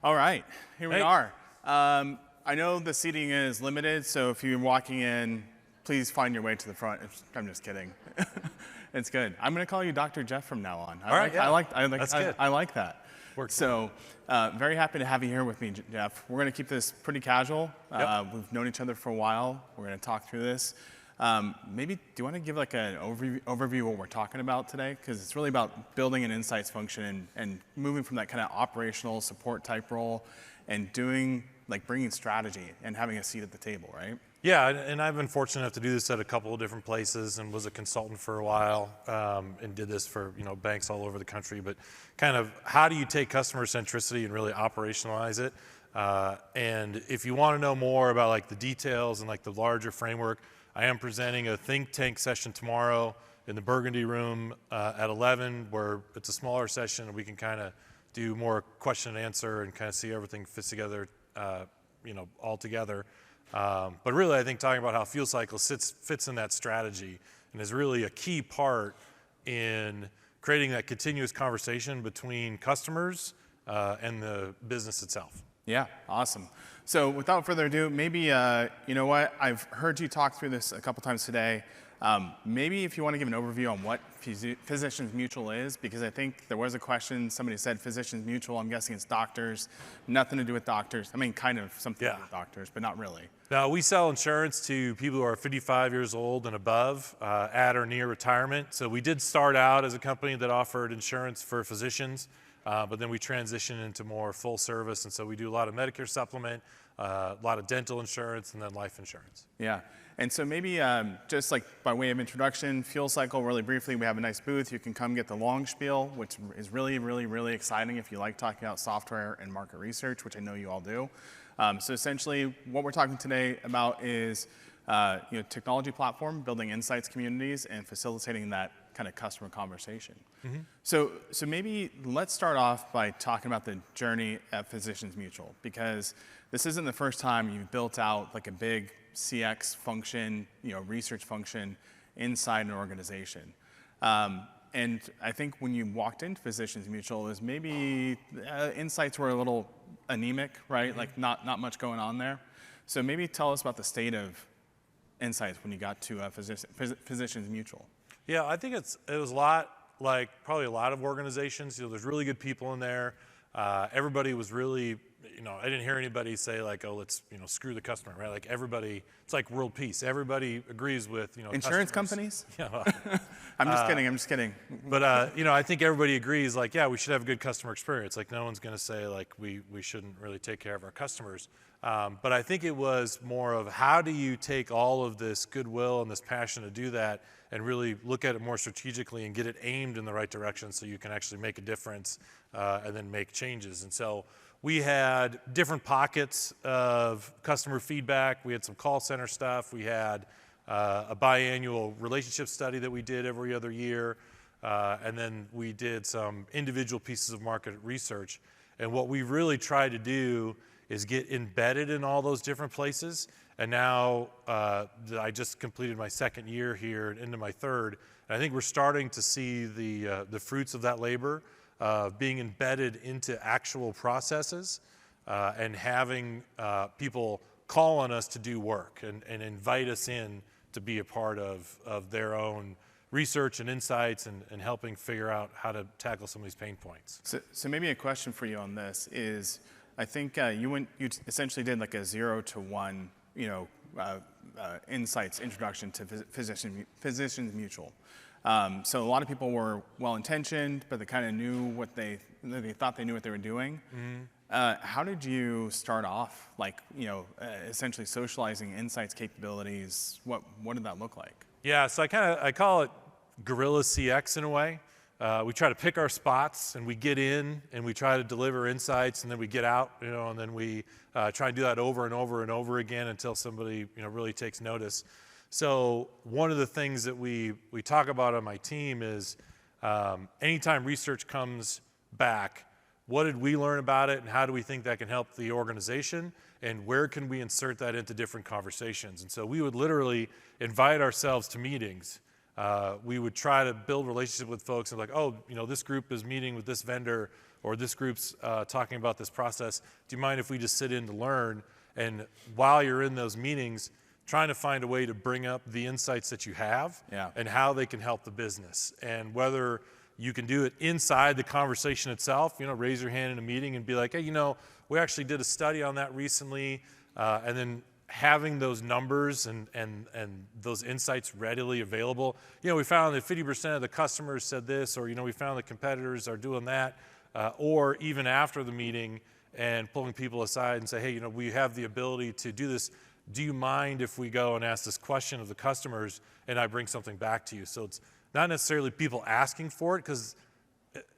All right, here we Hey. are. I know the seating is limited, so if you're walking in, please find your way to the front. I'm just kidding. It's good. I'm going to call you Dr. Jeff from now on. All right, yeah. That's good. I like that. Works. So, very happy to have you here with me, Jeff. We're going to keep this pretty casual. Yep. We've known each other for a while. We're going to talk through this. Maybe, do you want to give like an overview of what we're talking about today? Because it's really about building an insights function and moving from that kind of operational support type role and bringing strategy and having a seat at the table, right? Yeah, and I've been fortunate enough to do this at a couple of different places and was a consultant for a while and did this for banks all over the country. But kind of how do you take customer centricity and really operationalize it? And if you want to know more about like the details and like the larger framework, I am presenting a think tank session tomorrow in the Burgundy room at 11, where it's a smaller session and we can kind of do more question and answer and kind of see everything fits together, all together. But really, I think talking about how fuel cycle fits in that strategy and is really a key part in creating that continuous conversation between customers and the business itself. Yeah, awesome. So without further ado, maybe, you know what, I've heard you talk through this a couple times today. Maybe if you want to give an overview on what Physicians Mutual is, because I think there was a question, somebody said Physicians Mutual, I'm guessing it's doctors, nothing to do with doctors. I mean, kind of something to do with doctors, but not really. Now, we sell insurance to people who are 55 years old and above, at or near retirement. So we did start out as a company that offered insurance for physicians, but then we transitioned into more full service. And so we do a lot of Medicare supplement, a lot of dental insurance, and then life insurance. Yeah. And so maybe just like by way of introduction, fuel cycle really briefly, we have a nice booth. You can come get the long spiel, which is really, really, really exciting if you like talking about software and market research, which I know you all do. So essentially what we're talking today about is technology platform, building insights communities and facilitating that kind of customer conversation. Mm-hmm. So maybe let's start off by talking about the journey at Physicians Mutual, because this isn't the first time you've built out like a big CX function, research function inside an organization. And I think when you walked into Physicians Mutual, is maybe insights were a little anemic, right? Mm-hmm. Like not much going on there. So maybe tell us about the state of insights when you got to Physicians Mutual. Yeah, I think it was a lot like probably a lot of organizations. There's really good people in there. Everybody was really, I didn't hear anybody say like, oh, let's, screw the customer, right? Like everybody, it's like world peace. Everybody agrees with, insurance customers. Companies? Yeah. I'm just kidding. But, I think everybody agrees like, yeah, we should have a good customer experience. Like no one's going to say like, we shouldn't really take care of our customers. But I think it was more of how do you take all of this goodwill and this passion to do that and really look at it more strategically and get it aimed in the right direction so you can actually make a difference and then make changes. And so we had different pockets of customer feedback. We had some call center stuff. We had a biannual relationship study that we did every other year. And then we did some individual pieces of market research. And what we really tried to do is get embedded in all those different places. And now I just completed my second year here and into my third. And I think we're starting to see the fruits of that labor being embedded into actual processes and having people call on us to do work and invite us in to be a part of their own research and insights and helping figure out how to tackle some of these pain points. So maybe a question for you on this is, I think you essentially did like a 0 to 1, insights introduction to Physicians Mutual. So a lot of people were well-intentioned, but they kind of knew what they thought they knew what they were doing. Mm-hmm. How did you start off, like, essentially socializing insights capabilities? What did that look like? Yeah, so I call it guerrilla CX in a way. We try to pick our spots and we get in and we try to deliver insights and then we get out, and then we try to do that over and over and over again until somebody, really takes notice. So one of the things that we talk about on my team is anytime research comes back, what did we learn about it and how do we think that can help the organization and where can we insert that into different conversations? And so we would literally invite ourselves to meetings we would try to build relationships with folks and like, oh, this group is meeting with this vendor, or this group's talking about this process. Do you mind if we just sit in to learn? And while you're in those meetings, trying to find a way to bring up the insights that you have and how they can help the business. And whether you can do it inside the conversation itself, raise your hand in a meeting and be like, hey, we actually did a study on that recently, and then having those numbers and those insights readily available. We found that 50% of the customers said this, or we found that competitors are doing that, or even after the meeting and pulling people aside and say, hey, we have the ability to do this. Do you mind if we go and ask this question of the customers and I bring something back to you? So it's not necessarily people asking for it, because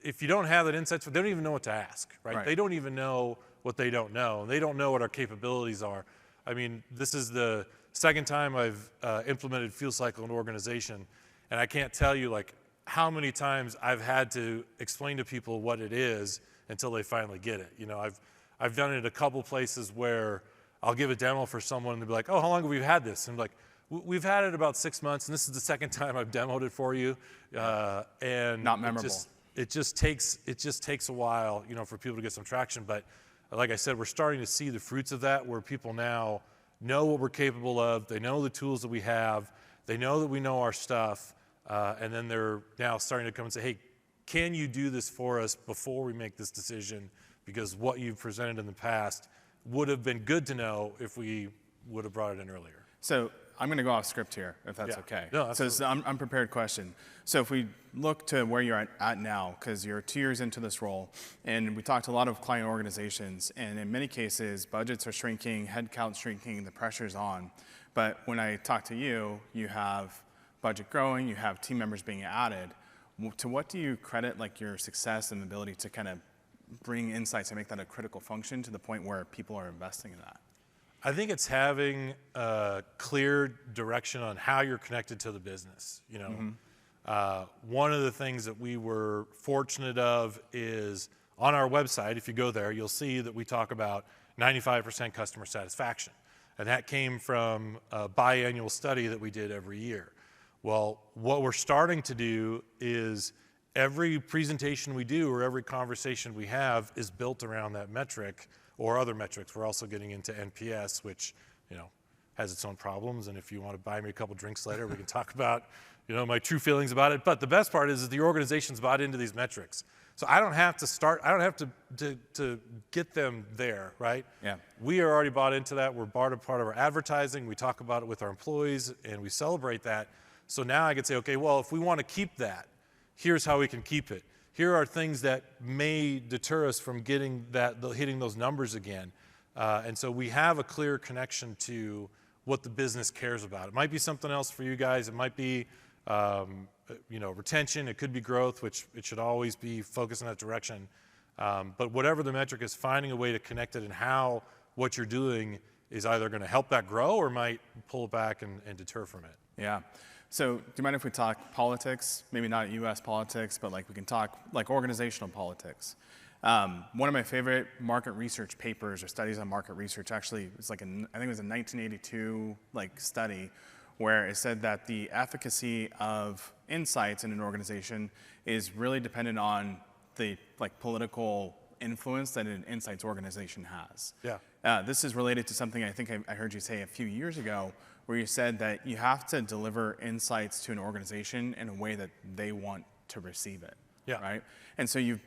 if you don't have that insights, they don't even know what to ask, right? They don't even know what they don't know. They don't know what our capabilities are. I mean, this is the second time I've implemented Fuel Cycle in an organization, and I can't tell you like how many times I've had to explain to people what it is until they finally get it. I've done it a couple places where I'll give a demo for someone and they'll be like, oh, how long have we had this? And I'm like, we've had it about 6 months, and this is the second time I've demoed it for you. And not memorable. It just takes a while, for people to get some traction. But like I said, we're starting to see the fruits of that, where people now know what we're capable of. They know the tools that we have. They know that we know our stuff. And then they're now starting to come and say, hey, can you do this for us before we make this decision? Because what you've presented in the past would have been good to know if we would have brought it in earlier. So I'm going to go off script here, if that's okay. No, absolutely. So it's an unprepared question. So if we look to where you're at now, because you're 2 years into this role, and we talked to a lot of client organizations, and in many cases, budgets are shrinking, headcount shrinking, the pressure's on. But when I talk to you, you have budget growing, you have team members being added. To what do you credit like your success and ability to kind of bring insights and make that a critical function to the point where people are investing in that? I think it's having a clear direction on how you're connected to the business. One of the things that we were fortunate of is on our website, if you go there, you'll see that we talk about 95% customer satisfaction. And that came from a biannual study that we did every year. Well, what we're starting to do is every presentation we do or every conversation we have is built around that metric or other metrics. We're also getting into NPS, which, has its own problems. And if you want to buy me a couple drinks later, we can talk about, my true feelings about it. But the best part is that the organization's bought into these metrics. So I don't have to get them there, right? Yeah. We are already bought into that. We're part of our advertising. We talk about it with our employees and we celebrate that. So now I can say, okay, well, if we want to keep that, here's how we can keep it. Here are things that may deter us from hitting those numbers again. And so we have a clear connection to what the business cares about. It might be something else for you guys. It might be, retention. It could be growth, which it should always be focused in that direction. But whatever the metric is, finding a way to connect it and how what you're doing is either going to help that grow or might pull it back and deter from it. Yeah. So do you mind if we talk politics? Maybe not U.S. politics, but like we can talk like organizational politics. One of my favorite market research papers or studies on market research actually was I think it was a 1982 study where it said that the efficacy of insights in an organization is really dependent on the political influence that an insights organization has. Yeah. This is related to something I think I heard you say a few years ago, where you said that you have to deliver insights to an organization in a way that they want to receive it. Yeah. Right? And so you've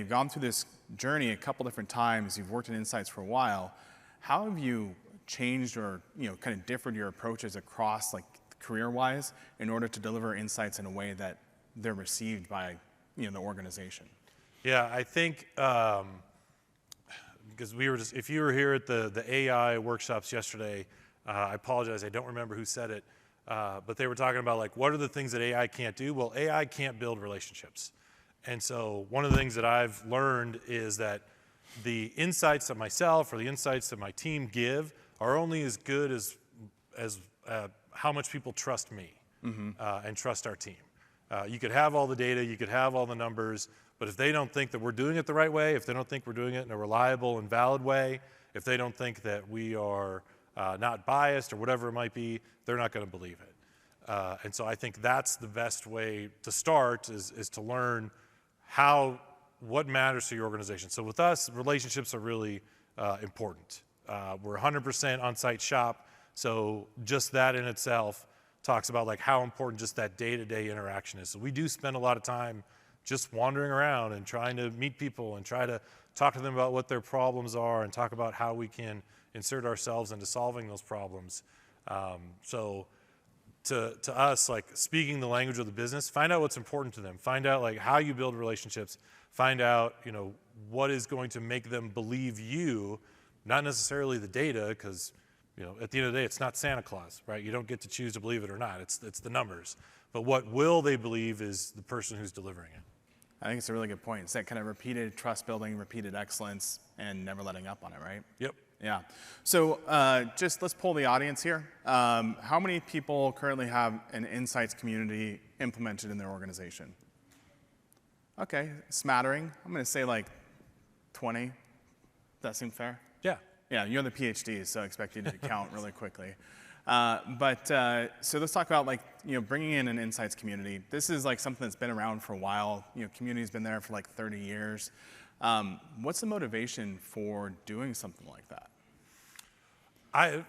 gone through this journey a couple different times. You've worked in insights for a while. How have you changed or kind of differed your approaches across career-wise in order to deliver insights in a way that they're received by the organization? Yeah, I think because if you were here at the AI workshops yesterday, I apologize, I don't remember who said it, but they were talking about what are the things that AI can't do? Well, AI can't build relationships. And so one of the things that I've learned is that the insights that myself or the insights that my team give are only as good as how much people trust me and trust our team. You could have all the data, you could have all the numbers, but if they don't think that we're doing it the right way, if they don't think we're doing it in a reliable and valid way, if they don't think that we are not biased or whatever it might be, they're not going to believe it. And so I think that's the best way to start is to learn what matters to your organization. So with us, relationships are really important. We're 100% on-site shop, so just that in itself talks about like how important just that day-to-day interaction is. So we do spend a lot of time just wandering around and trying to meet people and try to talk to them about what their problems are and talk about how we can insert ourselves into solving those problems. So to us, like speaking the language of the business, find out what's important to them, find out like how you build relationships, find out, you know, what is going to make them believe you, not necessarily the data, because, you know, at the end of the day, it's not Santa Claus, right? You don't get to choose to believe it or not. It's the numbers. But what will they believe is the person who's delivering it. I think it's a really good point. It's that kind of repeated trust building, repeated excellence, and never letting up on it, right? Yep. Yeah. So just let's poll the audience here. How many people currently have an insights community implemented in their organization? Okay, smattering. I'm going to say like 20. Does that seem fair? Yeah. Yeah, you're the PhD, so I expect you to count really quickly. So let's talk about like, you know, bringing in an insights community. This is like something that's been around for a while. You know, community's been there for like 30 years. What's the motivation for doing something like that?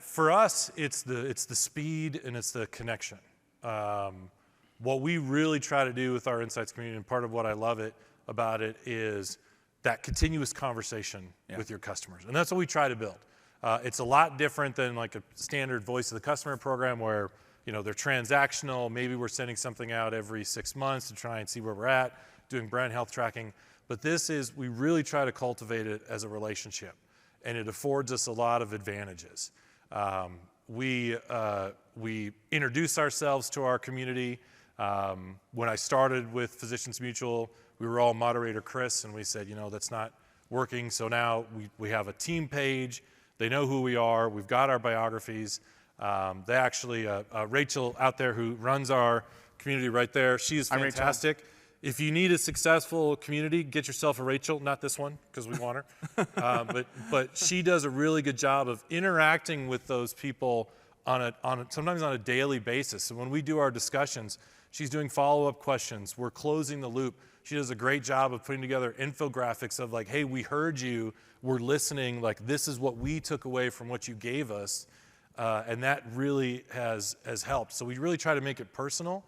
For us, it's the speed and it's the connection. What we really try to do with our insights community, and part of what I love about it is that continuous conversation with your customers. And that's what we try to build. It's a lot different than like a standard voice of the customer program where, you know, they're transactional. Maybe we're sending something out every 6 months to try and see where we're at, doing brand health tracking. But we really try to cultivate it as a relationship, and it affords us a lot of advantages. We introduce ourselves to our community. When I started with Physicians Mutual, we were all moderator Chris, and we said, you know, that's not working. So now we have a team page. They know who we are. We've got our biographies. They actually, Rachel out there who runs our community right there, she is fantastic. If you need a successful community, get yourself a Rachel, not this one, because we want her. But she does a really good job of interacting with those people sometimes on a daily basis. So when we do our discussions, she's doing follow-up questions. We're closing the loop. She does a great job of putting together infographics of like, hey, we heard you, we're listening, like this is what we took away from what you gave us. And that really has helped. So we really try to make it personal.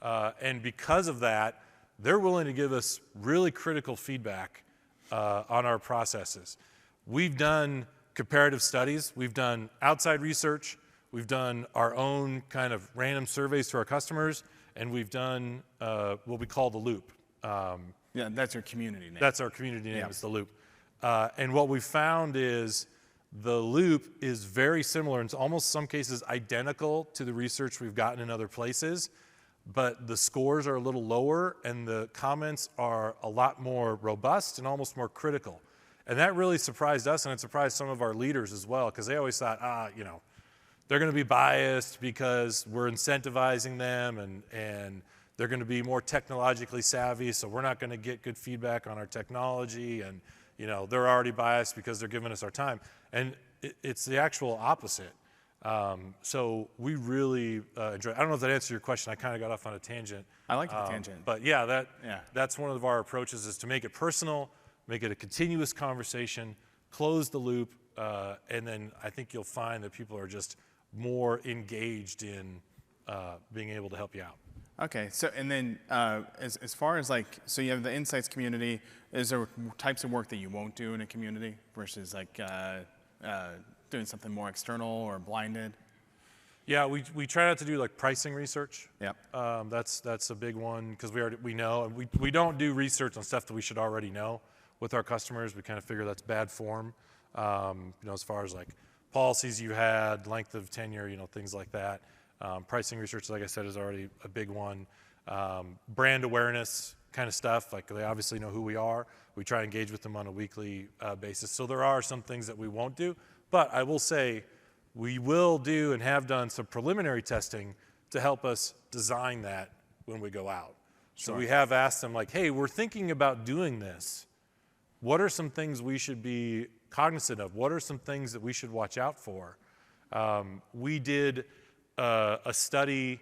And because of that, they're willing to give us really critical feedback on our processes. We've done comparative studies. We've done outside research. We've done our own kind of random surveys to our customers. And we've done what we call the loop. Yeah, that's your community name. That's our community name, is the loop. And what we found is the loop is very similar, in almost some cases identical to the research we've gotten in other places, but the scores are a little lower and the comments are a lot more robust and almost more critical. And that really surprised us, and it surprised some of our leaders as well, because they always thought, you know, they're going to be biased because we're incentivizing them and they're going to be more technologically savvy, so we're not going to get good feedback on our technology, and you know, they're already biased because they're giving us our time. And it's the actual opposite. So we really enjoy it. I don't know if that answers your question. I kind of got off on a tangent. I like the tangent. But yeah, that's one of our approaches, is to make it personal, make it a continuous conversation, close the loop, and then I think you'll find that people are just more engaged in being able to help you out. Okay, so and then as far as like, so you have the insights community, is there types of work that you won't do in a community versus like doing something more external or blinded? Yeah, we try not to do like pricing research. Yep. That's a big one, because we know, and we don't do research on stuff that we should already know with our customers. We kind of figure that's bad form. You know, as far as like policies you had, length of tenure, you know, things like that. Pricing research, like I said, is already a big one. Brand awareness kind of stuff, like they obviously know who we are. We try to engage with them on a weekly basis. So there are some things that we won't do, but I will say we will do and have done some preliminary testing to help us design that when we go out. Sure. So we have asked them like, hey, we're thinking about doing this. What are some things we should be cognizant of? What are some things that we should watch out for? We did a study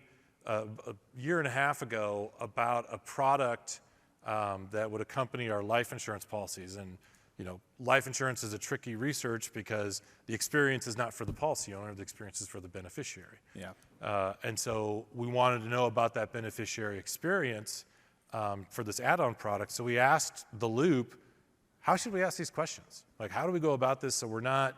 a year and a half ago about a product that would accompany our life insurance policies. And life insurance is a tricky research because the experience is not for the policy owner, the experience is for the beneficiary. Yeah. And so we wanted to know about that beneficiary experience for this add-on product. So we asked the Loop, how should we ask these questions? Like, how do we go about this so we're not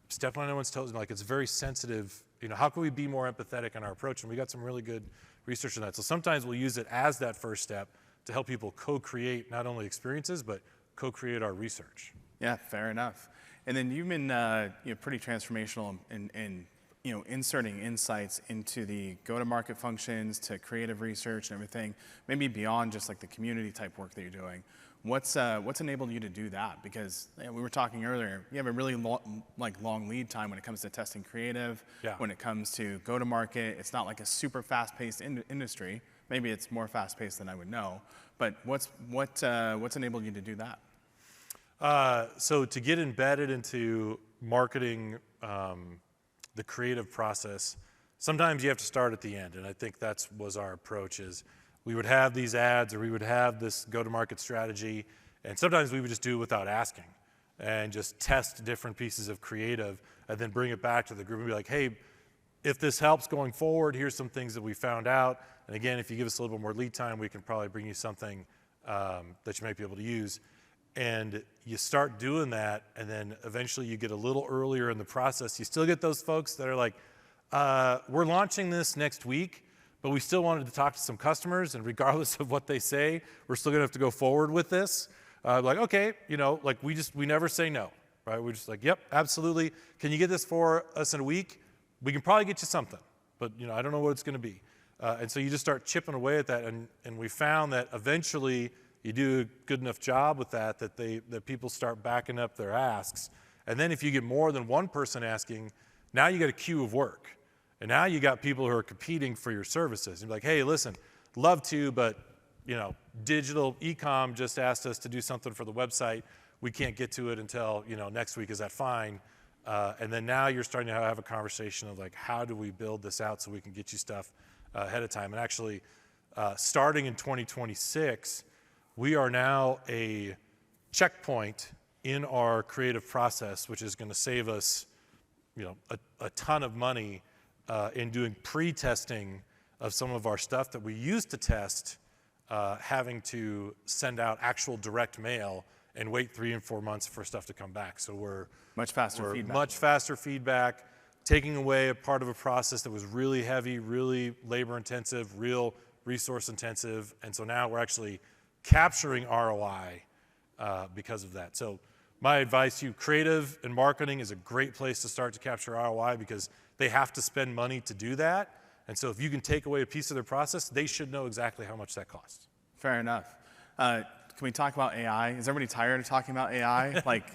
stepping on anyone's toes? Like, it's very sensitive. How can we be more empathetic in our approach? And we got some really good research on that. So sometimes we'll use it as that first step to help people co-create not only experiences, but co-create our research. Yeah, fair enough. And then you've been pretty transformational in inserting insights into the go-to-market functions, to creative research and everything, maybe beyond just like the community type work that you're doing. What's enabled you to do that? Because we were talking earlier, you have a really long lead time when it comes to testing creative, Yeah. when it comes to go-to-market. It's not like a super fast-paced industry. Maybe it's more fast-paced than I would know. But what's enabled you to do that? So to get embedded into marketing the creative process, sometimes you have to start at the end, and I think that was our approach. Is we would have these ads or we would have this go-to-market strategy, and sometimes we would just do it without asking and just test different pieces of creative and then bring it back to the group and be like, hey, if this helps going forward, here's some things that we found out. And again, if you give us a little bit more lead time, we can probably bring you something that you might be able to use. And you start doing that, and then eventually you get a little earlier in the process. You still get those folks that are like, we're launching this next week, but we still wanted to talk to some customers, and regardless of what they say, we're still gonna have to go forward with this. Like, okay, we never say no, right? We're just like, yep, absolutely. Can you get this for us in a week? We can probably get you something, but I don't know what it's gonna be. And so you just start chipping away at that, and we found that eventually you do a good enough job with that people start backing up their asks. And then if you get more than one person asking, now you got a queue of work. And now you got people who are competing for your services. You're like, hey, listen, love to, but digital e-com just asked us to do something for the website. We can't get to it until next week. Is that fine? And then now you're starting to have a conversation of like, how do we build this out so we can get you stuff ahead of time? And actually, starting in 2026, we are now a checkpoint in our creative process, which is going to save us, a ton of money in doing pre-testing of some of our stuff that we used to test, having to send out actual direct mail and wait 3 and 4 months for stuff to come back. So we're much faster feedback. Much faster feedback, taking away a part of a process that was really heavy, really labor intensive, real resource intensive, and so now we're actually capturing ROI because of that. So my advice to you, creative and marketing is a great place to start to capture ROI because they have to spend money to do that. And so if you can take away a piece of their process, they should know exactly how much that costs. Fair enough. Can we talk about AI? Is everybody tired of talking about AI? Like,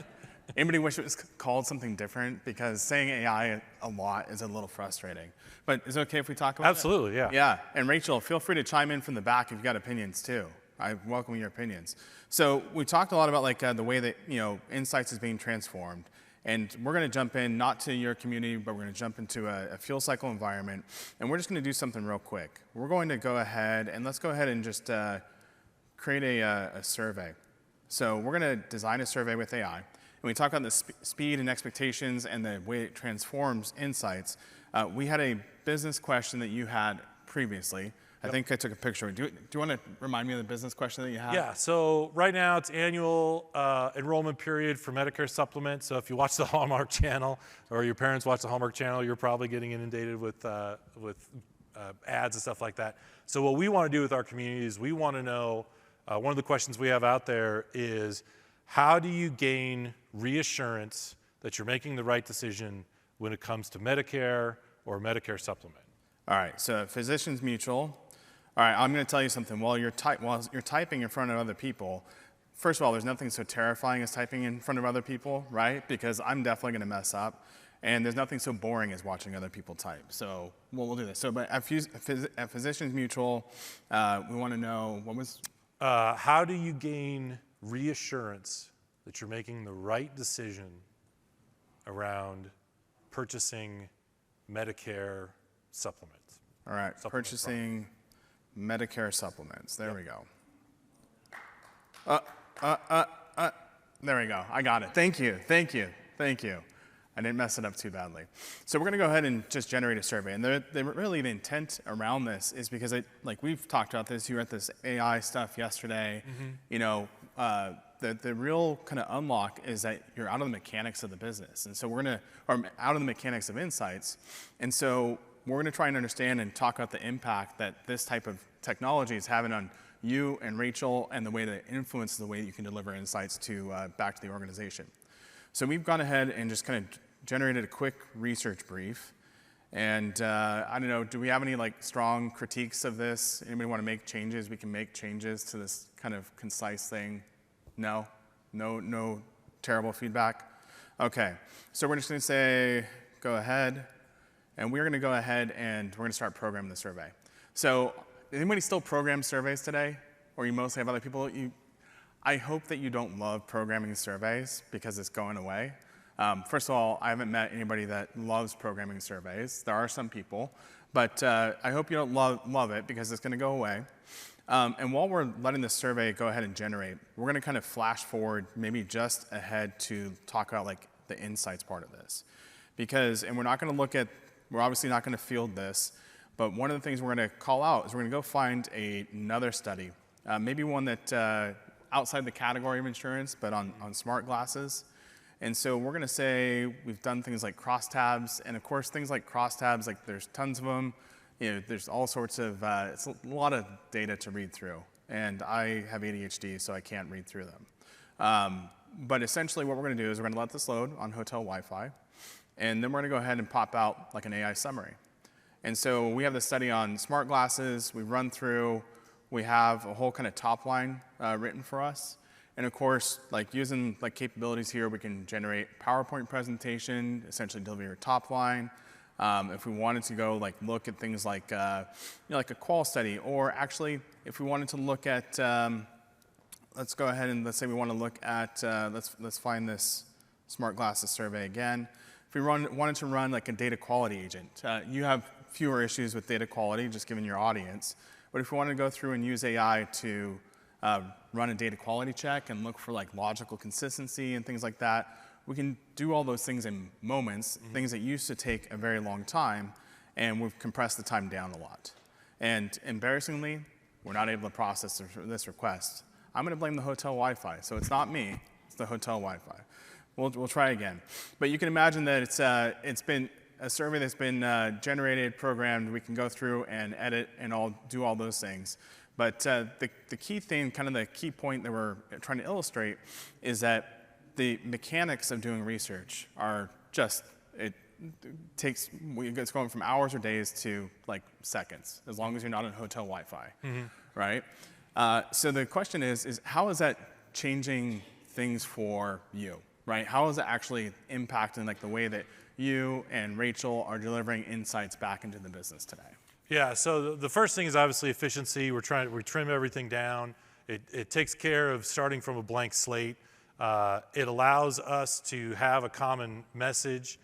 anybody wish it was called something different? Because saying AI a lot is a little frustrating. But is it okay if we talk about Absolutely, yeah. Yeah, and Rachel, feel free to chime in from the back if you've got opinions too. I welcome your opinions. So we talked a lot about like the way that Insights is being transformed, and we're going to jump in not to your community, but we're going to jump into a fuel cycle environment, and we're just going to do something real quick. We're going to go ahead and let's go ahead and just create a survey. So we're going to design a survey with AI, and we talk about the speed and expectations and the way it transforms Insights. We had a business question that you had previously. I think I took a picture. Do you want to remind me of the business question that you had? Yeah, so right now it's annual enrollment period for Medicare supplement. So if you watch the Hallmark Channel or your parents watch the Hallmark Channel, you're probably getting inundated with ads and stuff like that. So what we want to do with our community is we want to know, one of the questions we have out there is, how do you gain reassurance that you're making the right decision when it comes to Medicare or Medicare supplement? All right, so Physicians Mutual. All right, I'm going to tell you something. While you're typing in front of other people, first of all, there's nothing so terrifying as typing in front of other people, right? Because I'm definitely going to mess up. And there's nothing so boring as watching other people type. So we'll do this. So but at Physicians Mutual, we want to know, what was? How do you gain reassurance that you're making the right decision around purchasing Medicare supplements? All right, Supplement purchasing Medicare supplements. There we go. There we go. I got it. Thank you. Thank you. Thank you. I didn't mess it up too badly. So we're going to go ahead and just generate a survey. And really the intent around this is because like we've talked about this. You were at this AI stuff yesterday. You know, the real kind of unlock is that you're out of the mechanics of the business. And so or out of the mechanics of insights. And so we're going to try and understand and talk about the impact that this type of technology is having on you and Rachel and the way that it influences the way that you can deliver insights back to the organization. So we've gone ahead and just kind of generated a quick research brief. And I don't know, do we have any like strong critiques of this? Anybody want to make changes? We can make changes to this kind of concise thing. No? No terrible feedback? Okay, so we're just going to say, go ahead. And we're going to go ahead and we're going to start programming the survey. So anybody still program surveys today? Or you mostly have other people? I hope that you don't love programming surveys because it's going away. First of all, I haven't met anybody that loves programming surveys. There are some people, but I hope you don't love it because it's going to go away. And while we're letting the survey go ahead and generate, we're going to kind of flash forward maybe just ahead to talk about like the insights part of this. And we're obviously not going to field this, but one of the things we're going to call out is we're going to go find another study, maybe one that outside the category of insurance, but on smart glasses. And so we're going to say we've done things like crosstabs, and of course things like crosstabs, like there's tons of them. You know, there's all sorts of, it's a lot of data to read through. And I have ADHD, so I can't read through them. But essentially what we're going to do is we're going to let this load on hotel Wi-Fi, and then we're going to go ahead and pop out like an AI summary. And so we have the study on smart glasses. We run through. We have a whole kind of top line written for us. And of course, like using like capabilities here, we can generate PowerPoint presentation, essentially deliver your top line. If we wanted to go like look at things like, like a qual study, or actually if we wanted to look at, let's go ahead and let's say we want to look at, let's find this smart glasses survey again. If we wanted to run like a data quality agent, you have fewer issues with data quality just given your audience. But if we want to go through and use AI to run a data quality check and look for like logical consistency and things like that, we can do all those things in moments, things that used to take a very long time, and we've compressed the time down a lot. And embarrassingly, we're not able to process this request. I'm going to blame the hotel Wi-Fi. So it's not me, it's the hotel Wi-Fi. We'll try again. But you can imagine that it's been a survey that's been generated, programmed. We can go through and edit and do all those things. But the key thing, kind of the key point that we're trying to illustrate is that the mechanics of doing research are just, it's going from hours or days to like seconds, as long as you're not on hotel Wi-Fi, right? So the question is how is that changing things for you, right? How is it actually impacting like the way that you and Rachel are delivering insights back into the business today? Yeah, so the first thing is obviously efficiency. We trim everything down. It takes care of starting from a blank slate. It allows us to have a common message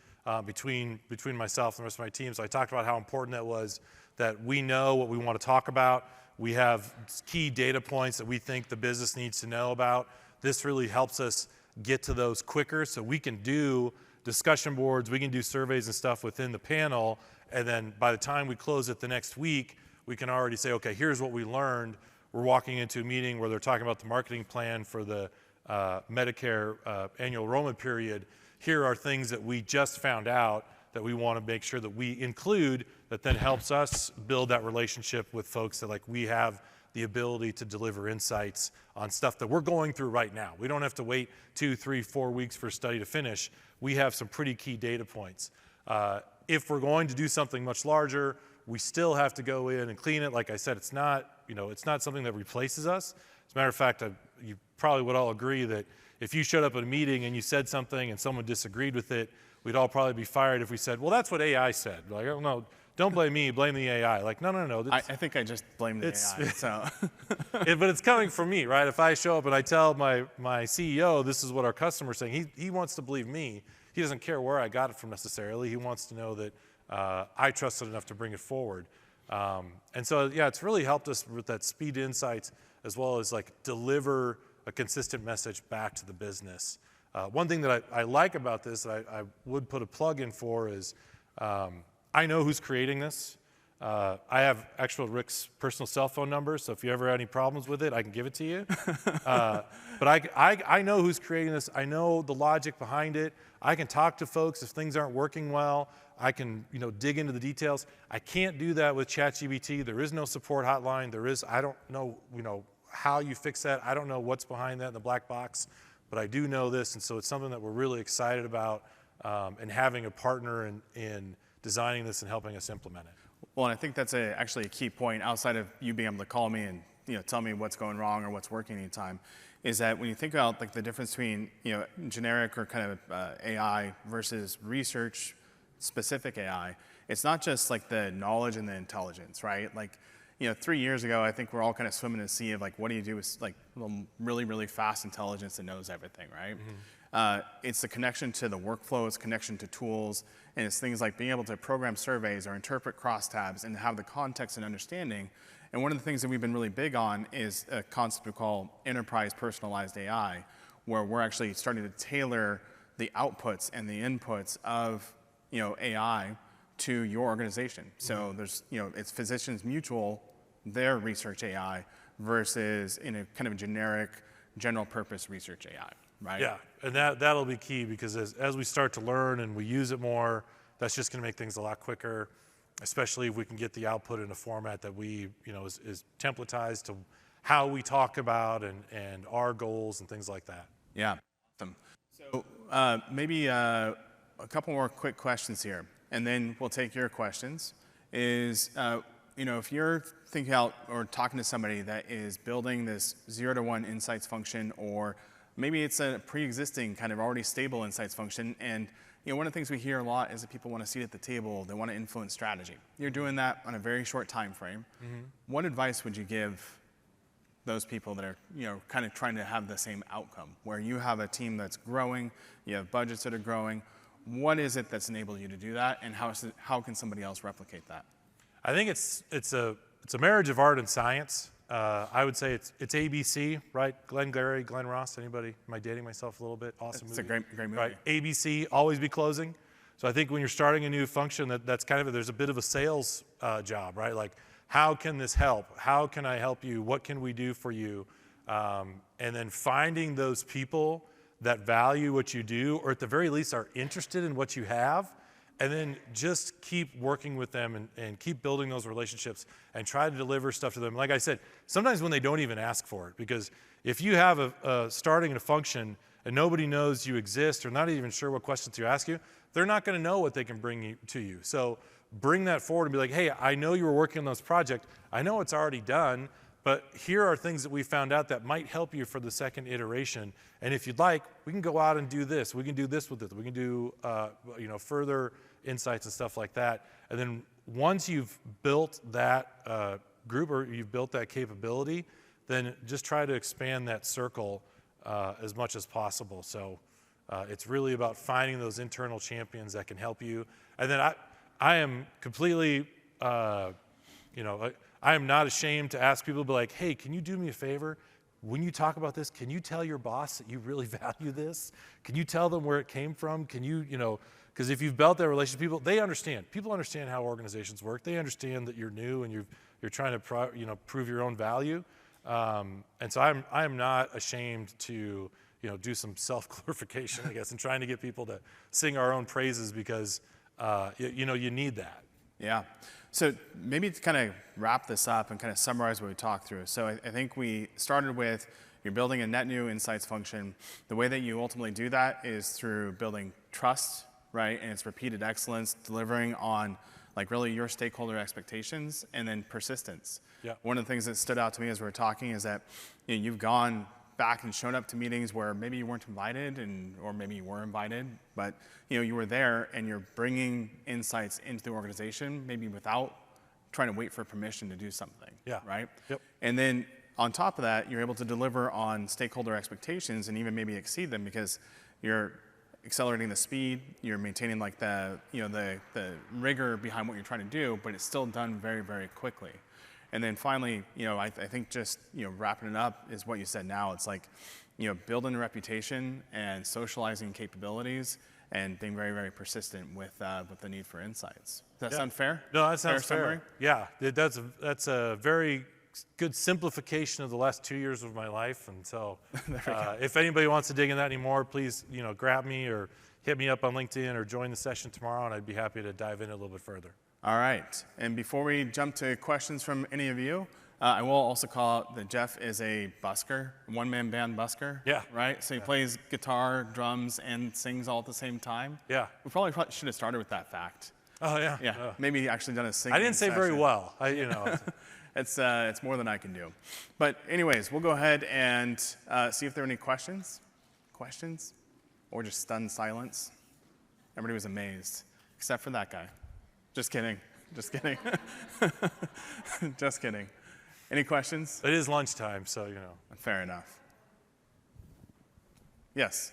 between myself and the rest of my team. So I talked about how important that was, that we know what we want to talk about. We have key data points that we think the business needs to know about. This really helps us get to those quicker, so we can do discussion boards, we can do surveys and stuff within the panel, and then by the time we close it the next week, we can already say, okay, here's what we learned. We're walking into a meeting where they're talking about the marketing plan for the Medicare annual enrollment period. Here are things that we just found out that we want to make sure that we include, that then helps us build that relationship with folks that like we have the ability to deliver insights on stuff that we're going through right now. We don't have to wait 2, 3, 4 weeks for a study to finish. We have some pretty key data points. If we're going to do something much larger, we still have to go in and clean it. Like I said, it's not something that replaces us. As a matter of fact, you probably would all agree that if you showed up at a meeting and you said something and someone disagreed with it, we'd all probably be fired if we said, well, that's what AI said. Like, oh, no, don't blame me, blame the AI. Like, no. I think I just blamed the AI, so. But it's coming from me, right? If I show up and I tell my CEO, this is what our customer's saying, he wants to believe me. He doesn't care where I got it from necessarily. He wants to know that I trusted enough to bring it forward. And so, yeah, it's really helped us with that speed to insights, as well as like deliver a consistent message back to the business. One thing that I like about this, I would put a plug in for is, I know who's creating this. I have actual Rick's personal cell phone number, so if you ever have any problems with it, I can give it to you. But I know who's creating this. I know the logic behind it. I can talk to folks if things aren't working well. I can, dig into the details. I can't do that with ChatGPT. There is no support hotline. I don't know, how you fix that. I don't know what's behind that in the black box, but I do know this, and so it's something that we're really excited about, and having a partner in designing this and helping us implement it. Well, and I think that's actually a key point outside of you being able to call me and tell me what's going wrong or what's working anytime, is that when you think about like the difference between generic or kind of AI versus research specific AI, it's not just like the knowledge and the intelligence, right? Like 3 years ago, I think we're all kind of swimming in a sea of like, what do you do with like really, really fast intelligence that knows everything, right? Mm-hmm. It's the connection to the workflow, it's connection to tools, and it's things like being able to program surveys or interpret crosstabs and have the context and understanding. And one of the things that we've been really big on is a concept we call enterprise personalized AI, where we're actually starting to tailor the outputs and the inputs of AI to your organization. So there's, it's Physicians Mutual, their research AI versus in a kind of a generic, general purpose research AI, right? Yeah, and that'll be key, because as we start to learn and we use it more, that's just going to make things a lot quicker, especially if we can get the output in a format that we, is templatized to how we talk about and our goals and things like that. Yeah, awesome. So maybe a couple more quick questions here, and then we'll take your questions. If you're thinking out or talking to somebody that is building this 0 to 1 insights function, or maybe it's a pre-existing kind of already stable insights function, and one of the things we hear a lot is that people want to sit at the table, they want to influence strategy. You're doing that on a very short time frame. Mm-hmm. What advice would you give those people that are kind of trying to have the same outcome, where you have a team that's growing, you have budgets that are growing? What is it that's enabled you to do that, and how can somebody else replicate that? I think it's a marriage of art and science. I would say it's ABC, right? Glenn Gary, Glenn Ross. Anybody? Am I dating myself a little bit? Awesome movie. It's a great movie. Right. ABC, always be closing. So I think when you're starting a new function, that's kind of there's a bit of a sales job, right? Like, how can this help? How can I help you? What can we do for you? And then finding those people that value what you do, or at the very least are interested in what you have, and then just keep working with them and keep building those relationships and try to deliver stuff to them. Like I said, sometimes when they don't even ask for it, because if you have starting a function and nobody knows you exist or not even sure what questions to ask you, they're not going to know what they can bring to you. So bring that forward and be like, hey, I know you were working on this project. I know it's already done, but here are things that we found out that might help you for the second iteration. And if you'd like, we can go out and do this. We can do this with it. We can do further insights and stuff like that. And then once you've built that group, or you've built that capability, then just try to expand that circle as much as possible. So it's really about finding those internal champions that can help you. And then I am completely, I am not ashamed to ask people, to be like, hey, can you do me a favor? When you talk about this, can you tell your boss that you really value this? Can you tell them where it came from? Can you, because if you've built that relationship, people understand. People understand how organizations work. They understand that you're new and you're trying to prove your own value. And so I am not ashamed to do some self-glorification, I guess, and trying to get people to sing our own praises, because you need that. Yeah. So maybe to kind of wrap this up and kind of summarize what we talked through. So I think we started with, you're building a net new insights function. The way that you ultimately do that is through building trust, right? And it's repeated excellence, delivering on like really your stakeholder expectations, and then persistence. Yeah. One of the things that stood out to me as we were talking is that you've gone back and shown up to meetings where maybe you weren't invited, or maybe you were invited, but you were there, and you're bringing insights into the organization, maybe without trying to wait for permission to do something. Yeah. Right. Yep. And then on top of that, you're able to deliver on stakeholder expectations and even maybe exceed them, because you're accelerating the speed, you're maintaining like the rigor behind what you're trying to do, but it's still done very, very quickly. And then finally, I think just, wrapping it up is what you said now. It's like, building a reputation and socializing capabilities and being very, very persistent with the need for insights. Does that sound fair? No, that sounds fair. Summary? Yeah, that's a very good simplification of the last 2 years of my life. And so if anybody wants to dig in that anymore, please, grab me or hit me up on LinkedIn or join the session tomorrow, and I'd be happy to dive in a little bit further. All right. And before we jump to questions from any of you, I will also call out that Jeff is a busker, one-man band busker. Yeah. Right? So he plays guitar, drums, and sings all at the same time. Yeah. We probably should have started with that fact. Oh, yeah. Yeah. Maybe he actually done a singing I didn't say very session. well. It's more than I can do. But anyways, we'll go ahead and see if there are any questions. Questions? Or just stunned silence? Everybody was amazed, except for that guy. Just kidding. Just kidding. Just kidding. Any questions? It is lunchtime, so Fair enough. Yes.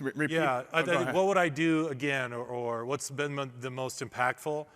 Repeat. Yeah, Oh, go ahead. what would I do again, or what's been the most impactful?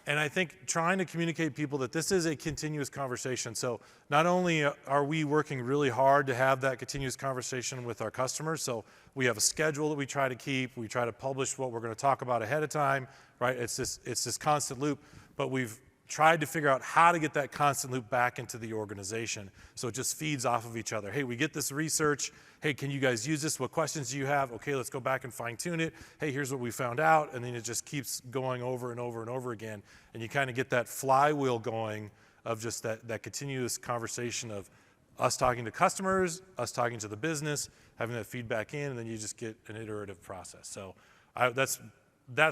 And I think trying to communicate people that this is a continuous conversation. So not only are we working really hard to have that continuous conversation with our customers, so we have a schedule that we try to keep, we try to publish what we're going to talk about ahead of time, right? It's this constant loop, but we've tried to figure out how to get that constant loop back into the organization so it just feeds off of each other. Hey, we get this research. Hey, can you guys use this? What questions do you have? Okay, let's go back and fine tune it. Hey, here's what we found out. And then it just keeps going over and over and over again. And you kind of get that flywheel going of just that continuous conversation of us talking to customers, us talking to the business, having that feedback in, and then you just get an iterative process. So that's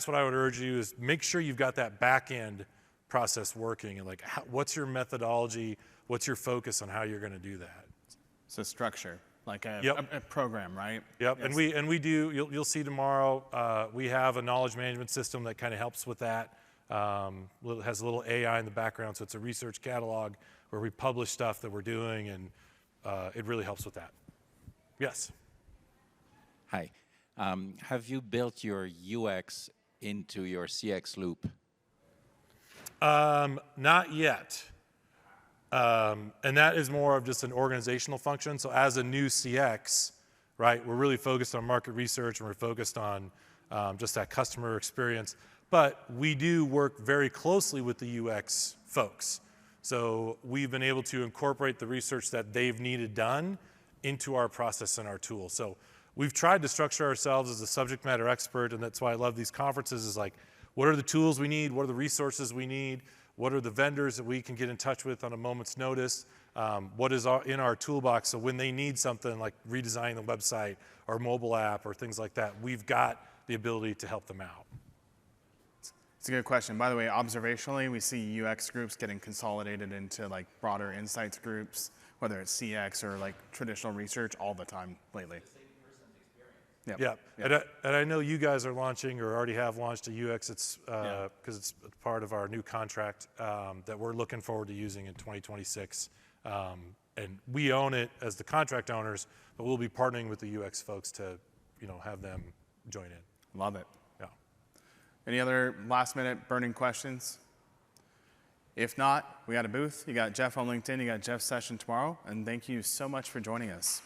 what I would urge you is make sure you've got that back end process working, and like what's your methodology, what's your focus on how you're going to do that. So structure, like a program, right? Yep. Yes. And we do, you'll see tomorrow, we have a knowledge management system that kind of helps with that. It has a little AI in the background, so it's a research catalog where we publish stuff that we're doing, and it really helps with that. Yes. Hi. Have you built your UX into your CX loop? Not yet. And that is more of just an organizational function. So as a new CX, right, we're really focused on market research, and we're focused on just that customer experience. But we do work very closely with the UX folks. So we've been able to incorporate the research that they've needed done into our process and our tool. So we've tried to structure ourselves as a subject matter expert, and that's why I love these conferences, is like, what are the tools we need? What are the resources we need? What are the vendors that we can get in touch with on a moment's notice? What is in our toolbox? So when they need something like redesigning the website or mobile app or things like that, we've got the ability to help them out. It's a good question. By the way, observationally, we see UX groups getting consolidated into like broader insights groups, whether it's CX or like traditional research, all the time lately. Yep. Yeah, yep. And I know you guys are launching or already have launched a UX. It's because it's part of our new contract that we're looking forward to using in 2026. And we own it as the contract owners, but we'll be partnering with the UX folks to, have them join in. Love it. Yeah. Any other last-minute burning questions? If not, we got a booth. You got Jeff on LinkedIn. You got Jeff's session tomorrow. And thank you so much for joining us.